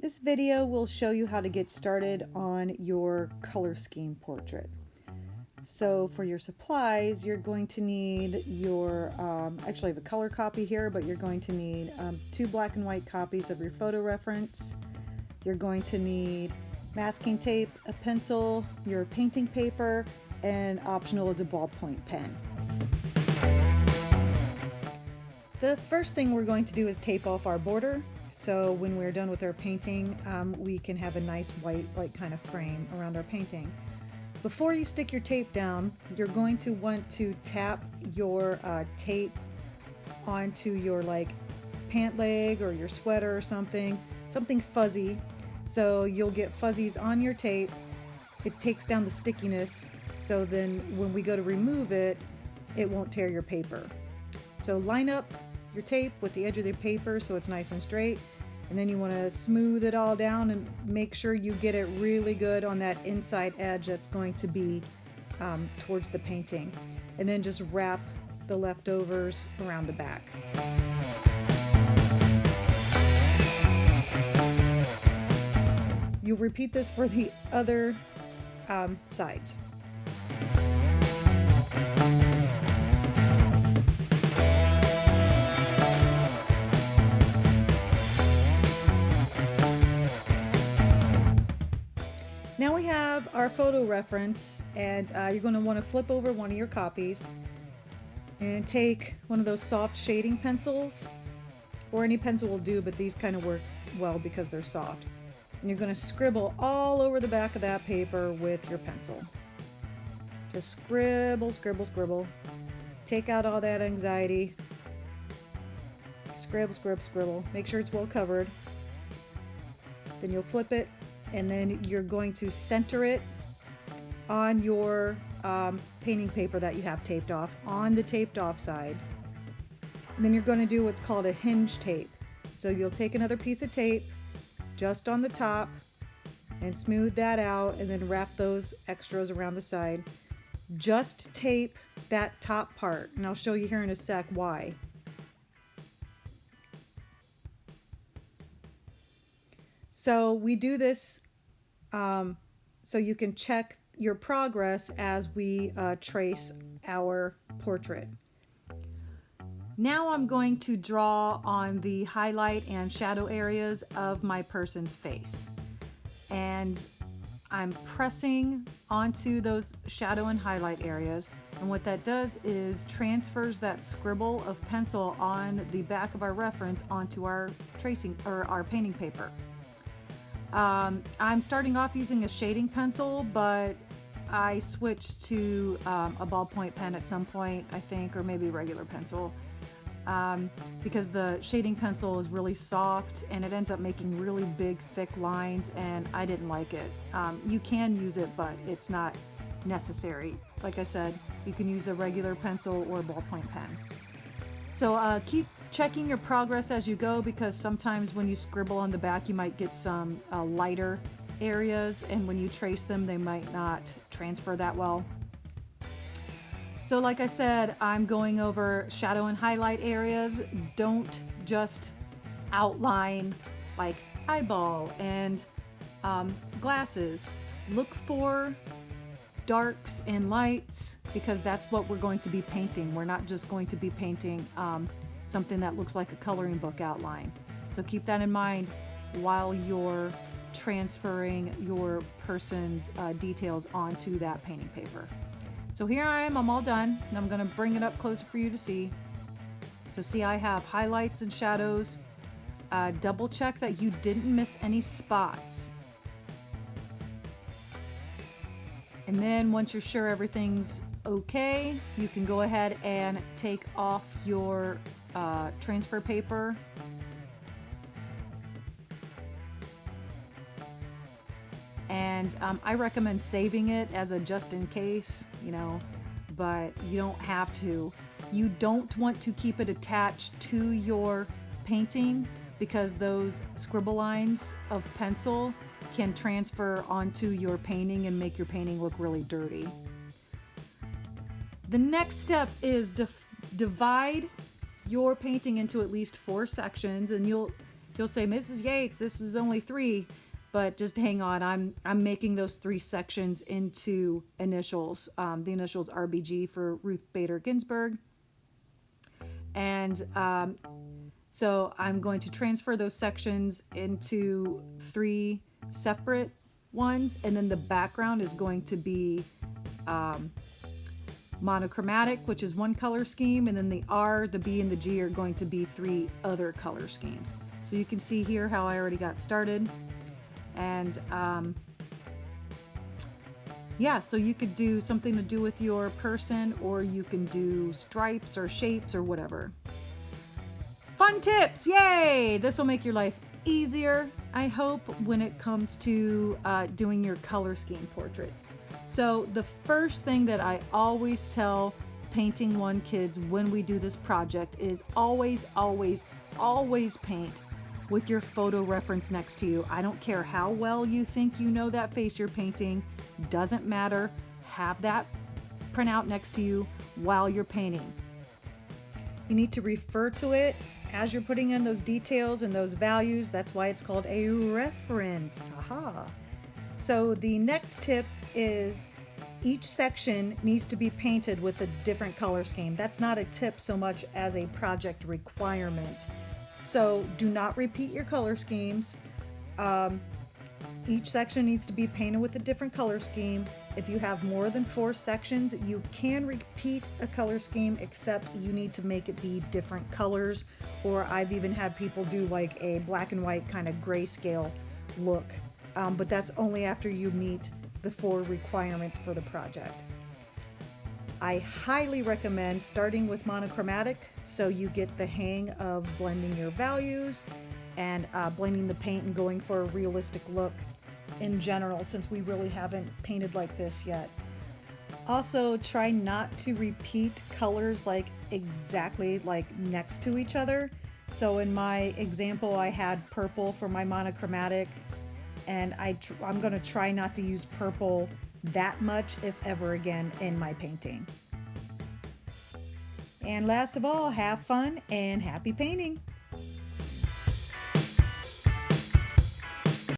This video will show you how to get started on your color scheme portrait. So for your supplies, you're going to need your, actually I have a color copy here, but you're going to need 2 black and white copies of your photo reference. You're going to need masking tape, a pencil, your painting paper, and optional is a ballpoint pen. The first thing we're going to do is tape off our border. So when we're done with our painting, we can have a nice white kind of frame around our painting. Before you stick your tape down, you're going to want to tap your tape onto your pant leg or your sweater or something fuzzy. So you'll get fuzzies on your tape. It takes down the stickiness. So then when we go to remove it, it won't tear your paper. So line up your tape with the edge of the paper so it's nice and straight, and then you want to smooth it all down and make sure you get it really good on that inside edge that's going to be towards the painting, and then just wrap the leftovers around the back. You'll repeat this for the other sides. Now we have our photo reference, and you're going to want to flip over one of your copies and take one of those soft shading pencils, or any pencil will do, but these kind of work well because they're soft. And you're going to scribble all over the back of that paper with your pencil. Just scribble, scribble, scribble. Take out all that anxiety. Scribble, scribble, scribble. Make sure it's well covered. Then you'll flip it, and then you're going to center it on your painting paper that you have taped off, on the taped off side. And then you're going to do what's called a hinge tape. So you'll take another piece of tape just on the top and smooth that out, and then wrap those extras around the side. Just tape that top part, and I'll show you here in a sec why. So we do this so you can check your progress as we trace our portrait. Now I'm going to draw on the highlight and shadow areas of my person's face. And I'm pressing onto those shadow and highlight areas. And what that does is transfers that scribble of pencil on the back of our reference onto our tracing or our painting paper. I'm starting off using a shading pencil, but I switched to a ballpoint pen at some point, I think, or maybe a regular pencil, because the shading pencil is really soft and it ends up making really big, thick lines, and I didn't like it. You can use it, but it's not necessary. Like I said, you can use a regular pencil or a ballpoint pen. So keep checking your progress as you go, because sometimes when you scribble on the back you might get some lighter areas, and when you trace them they might not transfer that well. So like I said, I'm going over shadow and highlight areas. Don't just outline like eyeball and glasses. Look for darks and lights, because that's what we're going to be painting. We're not just going to be painting something that looks like a coloring book outline. So keep that in mind while you're transferring your person's details onto that painting paper. So here I am, I'm all done, and I'm going to bring it up closer for you to see. So see, I have highlights and shadows. Double check that you didn't miss any spots. And then once you're sure everything's okay, you can go ahead and take off your transfer paper. And I recommend saving it as a just in case, but you don't have to. You don't want to keep it attached to your painting, because those scribble lines of pencil can transfer onto your painting and make your painting look really dirty. The next step is divide your painting into at least 4 sections, and He'll say, Mrs. Yates, this is only 3, but just hang on. I'm making those 3 sections into initials. The initials RBG for Ruth Bader Ginsburg. And so I'm going to transfer those sections into 3 separate ones, and then the background is going to be monochromatic, which is 1 color scheme, and then the R, the B, and the G are going to be 3 other color schemes. So you can see here how I already got started. And yeah, so you could do something to do with your person, or you can do stripes or shapes or whatever. Fun tips, yay! This will make your life easier, I hope, when it comes to doing your color scheme portraits. So the first thing that I always tell Painting One kids when we do this project is always, always, always paint with your photo reference next to you. I don't care how well you think you know that face you're painting, doesn't matter. Have that printout next to you while you're painting. You need to refer to it as you're putting in those details and those values. That's why it's called a reference. Aha. So the next tip is each section needs to be painted with a different color scheme. That's not a tip so much as a project requirement. So do not repeat your color schemes. Each section needs to be painted with a different color scheme. If you have more than 4 sections, you can repeat a color scheme, except you need to make it be different colors. Or I've even had people do like a black and white kind of grayscale look. But that's only after you meet the 4 requirements for the project. I highly recommend starting with monochromatic so you get the hang of blending your values and blending the paint and going for a realistic look in general, since we really haven't painted like this yet. Also, try not to repeat colors like exactly like next to each other. So in my example, I had purple for my monochromatic, and I'm going to try not to use purple that much, if ever again, in my painting. And last of all, have fun and happy painting!